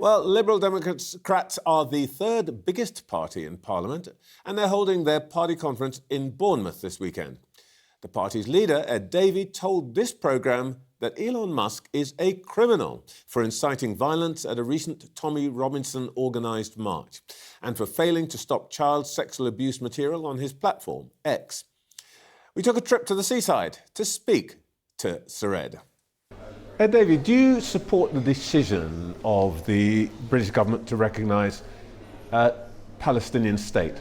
Well, Liberal Democrats are the third biggest party in Parliament, and they're holding their party conference in Bournemouth this weekend. The party's leader, Ed Davey, told this programme that Elon Musk is a criminal for inciting violence at a recent Tommy Robinson organised march and for failing to stop child sexual abuse material on his platform, X. We took a trip to the seaside to speak to Sir Ed. Ed Davey, do you support the decision of the British government to recognise a Palestinian state?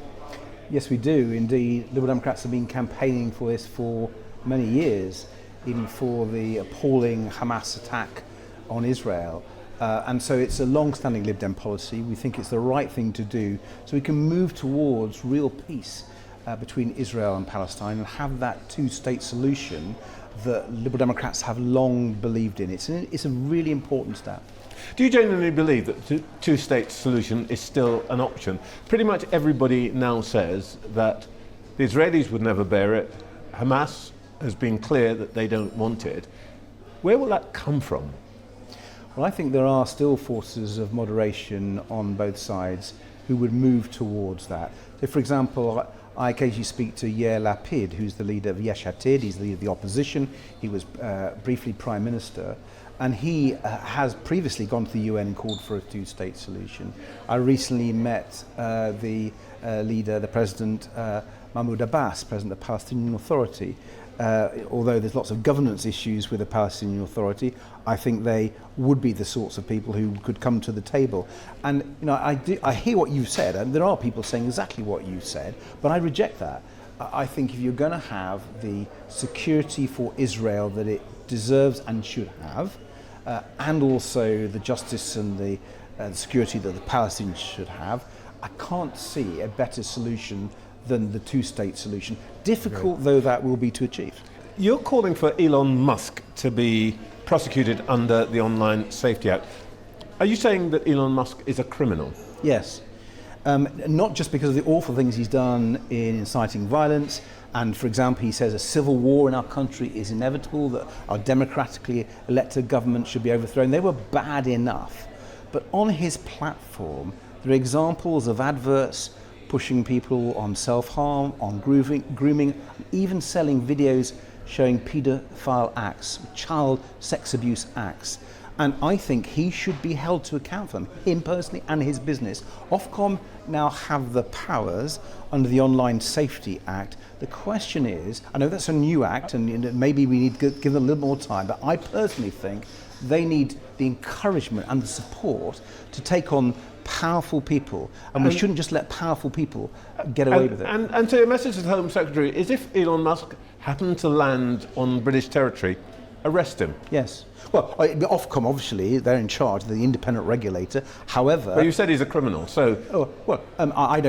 Yes, we do. Indeed, Liberal Democrats have been campaigning for this for many years, even for the appalling Hamas attack on Israel. And so it's a long-standing Lib Dem policy. We think it's the right thing to do so we can move towards real peace between Israel and Palestine and have that two-state solution that Liberal Democrats have long believed in. It's a really important step. Do you genuinely believe that the two-state solution is still an option? Pretty much everybody now says that the Israelis would never bear it. Hamas has been clear that they don't want it. Where will that come from? Well, I think there are still forces of moderation on both sides who would move towards that. So, for example, I occasionally speak to Yair Lapid, who's the leader of Yesh Atid. He's the leader of the opposition. He was briefly Prime Minister. And he has previously gone to the UN and called for a two-state solution. I recently met the leader, the President Mahmoud Abbas, President of the Palestinian Authority. Although there's lots of governance issues with the Palestinian Authority, I think they would be the sorts of people who could come to the table. And I hear what you've said, and there are people saying exactly what you said, but I reject that. I think if you're going to have the security for Israel that it deserves and should have, and also the justice and the security that the Palestinians should have, I can't see a better solution than the two-state solution, difficult though that will be to achieve. You're calling for Elon Musk to be prosecuted under the Online Safety Act. Are you saying that Elon Musk is a criminal? Yes. Not just because of the awful things he's done in inciting violence, and for example he says a civil war in our country is inevitable, that our democratically elected government should be overthrown. They were bad enough. But on his platform there are examples of adverts pushing people on self-harm, on grooming, even selling videos showing paedophile acts, child sex abuse acts. And I think he should be held to account for them, him personally and his business. Ofcom now have the powers under the Online Safety Act. The question is, I know that's a new act and maybe we need to give them a little more time, but I personally think they need the encouragement and the support to take on powerful people, and we shouldn't just let powerful people get away with it. And so your message to the Home Secretary is if Elon Musk happened to land on British territory, arrest him. Yes. Well, Ofcom, obviously, they're in charge, they're the independent regulator. However... Well, you said he's a criminal, so... I'm not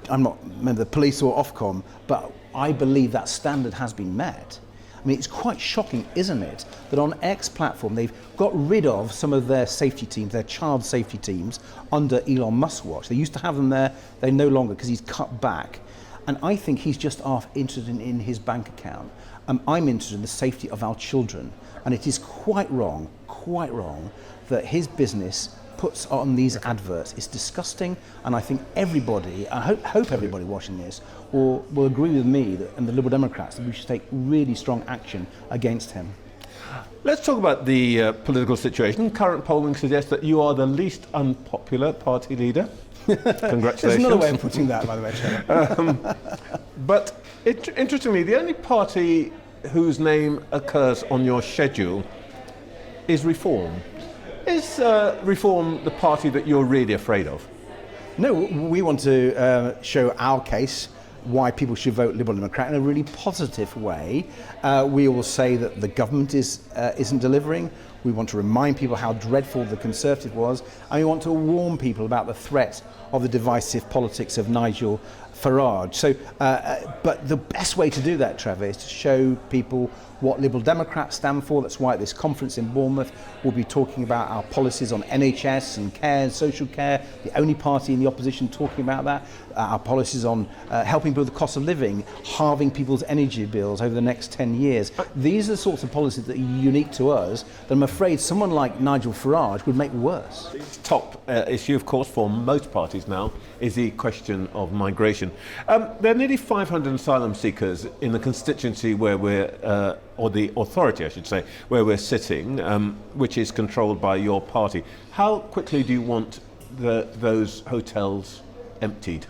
a member of the police or Ofcom, but I believe that standard has been met. I mean, it's quite shocking, isn't it, that on X platform they've got rid of some of their safety teams, their child safety teams, under Elon Musk watch. They used to have them there, they no longer, because he's cut back. And I think he's just interested in his bank account. I'm interested in the safety of our children. And it is quite wrong that his business puts on these adverts. It's disgusting, and I think everybody, I hope everybody watching this will agree with me and the Liberal Democrats that we should take really strong action against him. Let's talk about the political situation. Current polling suggests that you are the least unpopular party leader. Congratulations. There's another way of putting that, by the way, Chairman. But interestingly, the only party whose name occurs on your schedule is Reform. Is Reform the party that you're really afraid of? No, we want to show our case why people should vote Liberal Democrat in a really positive way. We will say that the government isn't delivering. We want to remind people how dreadful the Conservative was, and we want to warn people about the threat of the divisive politics of Nigel Farage. So, but the best way to do that, Trevor, is to show people what Liberal Democrats stand for. That's why at this conference in Bournemouth we'll be talking about our policies on NHS and care and social care, the only party in the opposition talking about that, our policies on helping people with the cost of living, halving people's energy bills over the next 10 years. These are the sorts of policies that are unique to us that I'm afraid someone like Nigel Farage would make worse. The top issue, of course, for most parties now is the question of migration. There are nearly 500 asylum seekers in the constituency where we're, or the authority, I should say, where we're sitting, which is controlled by your party. How quickly do you want those hotels emptied?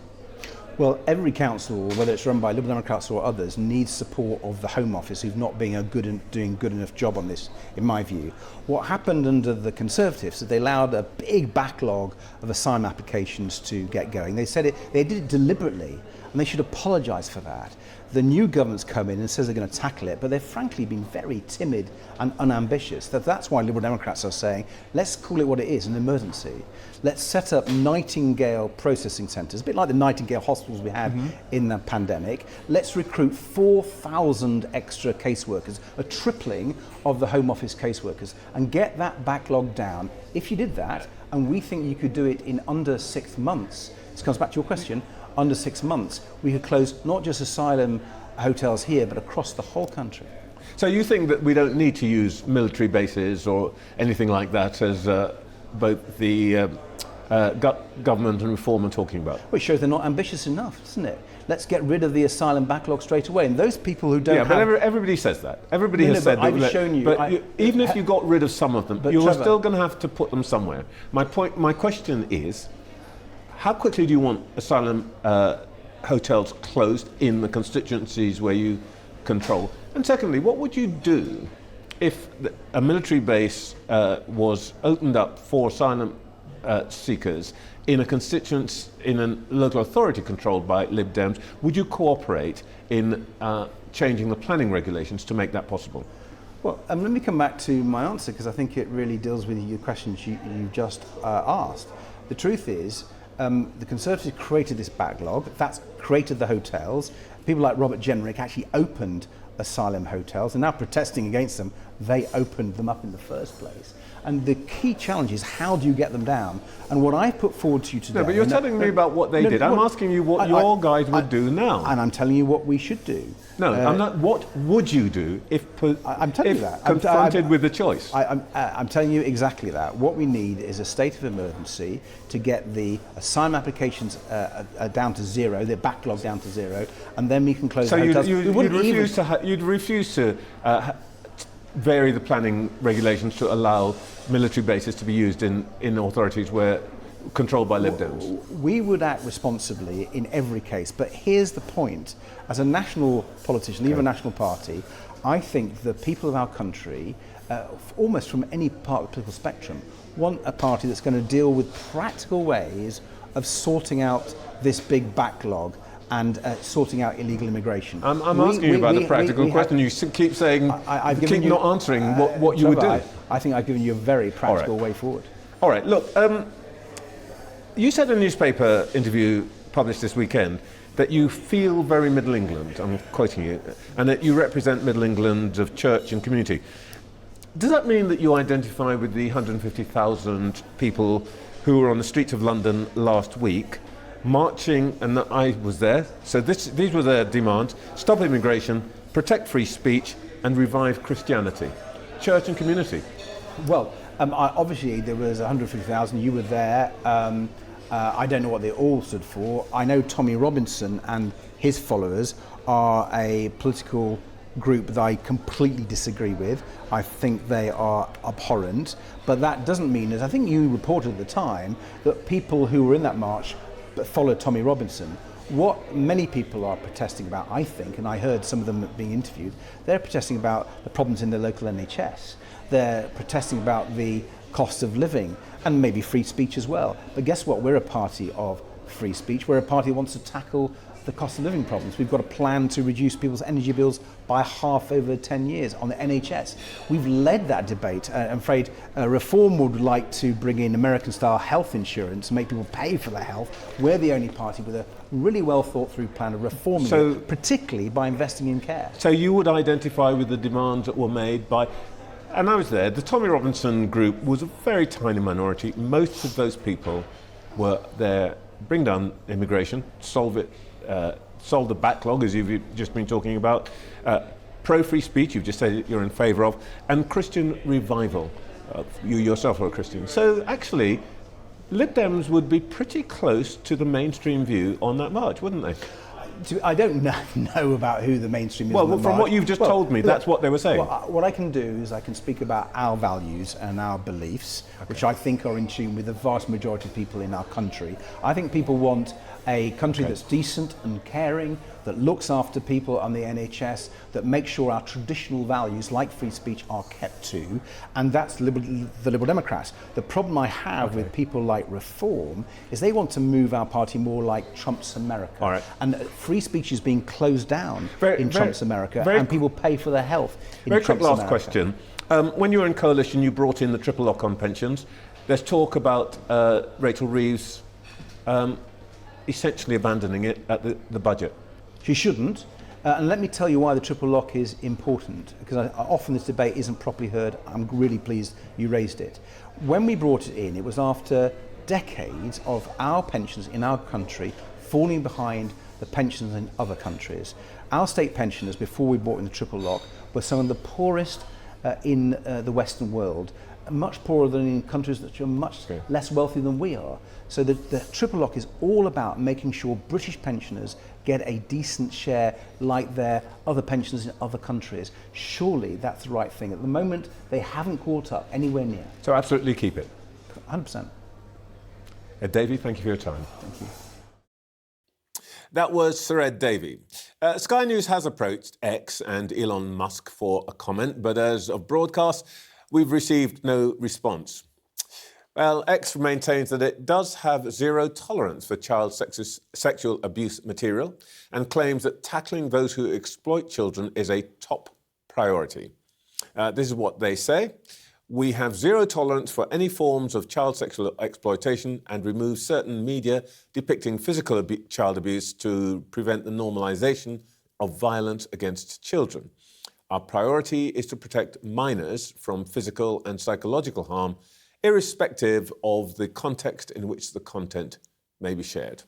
Well, every council, whether it's run by Liberal Democrats or others, needs support of the Home Office, who've not been doing good enough job on this, in my view. What happened under the Conservatives is they allowed a big backlog of asylum applications to get going. They said they did it deliberately, and they should apologise for that. The new government's come in and says they're going to tackle it, but they've frankly been very timid and unambitious. That's why Liberal Democrats are saying, let's call it what it is, an emergency. Let's set up Nightingale processing centres, a bit like the Nightingale hospitals we had in the pandemic. Let's recruit 4,000 extra caseworkers, a tripling of the Home Office caseworkers, and get that backlog down. If you did that, and we think you could do it in under 6 months, this comes back to your question, under 6 months, we could close not just asylum hotels here, but across the whole country. So you think that we don't need to use military bases or anything like that, as both the government and Reform are talking about? Well, it shows they're not ambitious enough, doesn't it? Let's get rid of the asylum backlog straight away. And those people who don't have... Yeah, but everybody says that. Everybody has said that. I've shown you... But even if you got rid of some of them, you're still going to have to put them somewhere. My question is, how quickly do you want asylum hotels closed in the constituencies where you control? And secondly, what would you do if a military base was opened up for asylum seekers in a constituency, in a local authority controlled by Lib Dems? Would you cooperate in changing the planning regulations to make that possible? Well, let me come back to my answer, because I think it really deals with your questions you just asked. The truth is, the Conservatives created this backlog, that's created the hotels. People like Robert Jenrick actually opened asylum hotels, and now protesting against them. They opened them up in the first place. And the key challenge is, how do you get them down? And what I put forward to you today... No, but you're telling me about what they did. I'm asking you what your guys would do now. And I'm telling you what we should do. No, I'm not. What would you do if confronted with the choice? I'm telling you exactly that. What we need is a state of emergency to get the asylum applications down to zero, the backlog down to zero, and then we can close the hotels. You'd refuse to vary the planning regulations to allow military bases to be used in authorities where controlled by Lib Dems? We would act responsibly in every case, but here's the point. As a national politician, even a national party, I think the people of our country, almost from any part of the political spectrum, want a party that's going to deal with practical ways of sorting out this big backlog and sorting out illegal immigration. I'm asking you about the practical question. You keep saying, you keep not answering what you would do. I think I've given you a very practical way forward. All right, look, you said in a newspaper interview published this weekend that you feel very Middle England, I'm quoting you, and that you represent Middle England of church and community. Does that mean that you identify with the 150,000 people who were on the streets of London last week marching, and I was there, so these were their demands: stop immigration, protect free speech, and revive Christianity? Church and community. Well, obviously there was 150,000, you were there. I don't know what they all stood for. I know Tommy Robinson and his followers are a political group that I completely disagree with. I think they are abhorrent, but that doesn't mean, as I think you reported at the time, that people who were in that march followed Tommy Robinson. What many people are protesting about, I think, and I heard some of them being interviewed, they're protesting about the problems in their local NHS. They're protesting about the cost of living and maybe free speech as well. But guess what? We're a party of free speech. We're a party that wants to tackle the cost of living problems. We've got a plan to reduce people's energy bills by half over 10 years on the NHS. We've led that debate. I'm afraid Reform would like to bring in American-style health insurance and make people pay for their health. We're the only party with a really well thought-through plan of reforming it, particularly by investing in care. So you would identify with the demands that were made by, and I was there, the Tommy Robinson group was a very tiny minority. Most of those people were there, bring down immigration, solve the backlog, as you've just been talking about, pro-free speech, you've just said you're in favour of, and Christian revival. You yourself are a Christian. So actually, Lib Dems would be pretty close to the mainstream view on that march, wouldn't they? I don't know about who the mainstream is. Well, from what you've just told me, that's what they were saying. What I can do is I can speak about our values and our beliefs, which I think are in tune with the vast majority of people in our country. I think people want a country that's decent and caring, that looks after people on the NHS, that makes sure our traditional values like free speech are kept to, and that's the Liberal Democrats. The problem I have with people like Reform is they want to move our party more like Trump's America. And free speech is being closed down in Trump's America, and people pay for their health in Trump's America. Very quick last question. When you were in coalition, you brought in the triple lock on pensions. There's talk about Rachel Reeves essentially abandoning it at the budget. She shouldn't, and let me tell you why the triple lock is important, because often this debate isn't properly heard. I'm really pleased you raised it. When we brought it in, it was after decades of our pensions in our country falling behind the pensions in other countries. Our state pensioners, before we brought in the triple lock, were some of the poorest in the Western world, much poorer than in countries that are much less wealthy than we are. So the triple lock is all about making sure British pensioners get a decent share like their other pensioners in other countries. Surely that's the right thing. At the moment, they haven't caught up anywhere near. So absolutely keep it. 100%. Ed Davey, thank you for your time. Thank you. That was Sir Ed Davey. Sky News has approached X and Elon Musk for a comment, but as of broadcast, we've received no response. Well, X maintains that it does have zero tolerance for child sexual abuse material and claims that tackling those who exploit children is a top priority. This is what they say. We have zero tolerance for any forms of child sexual exploitation and remove certain media depicting physical child abuse to prevent the normalisation of violence against children. Our priority is to protect minors from physical and psychological harm, irrespective of the context in which the content may be shared.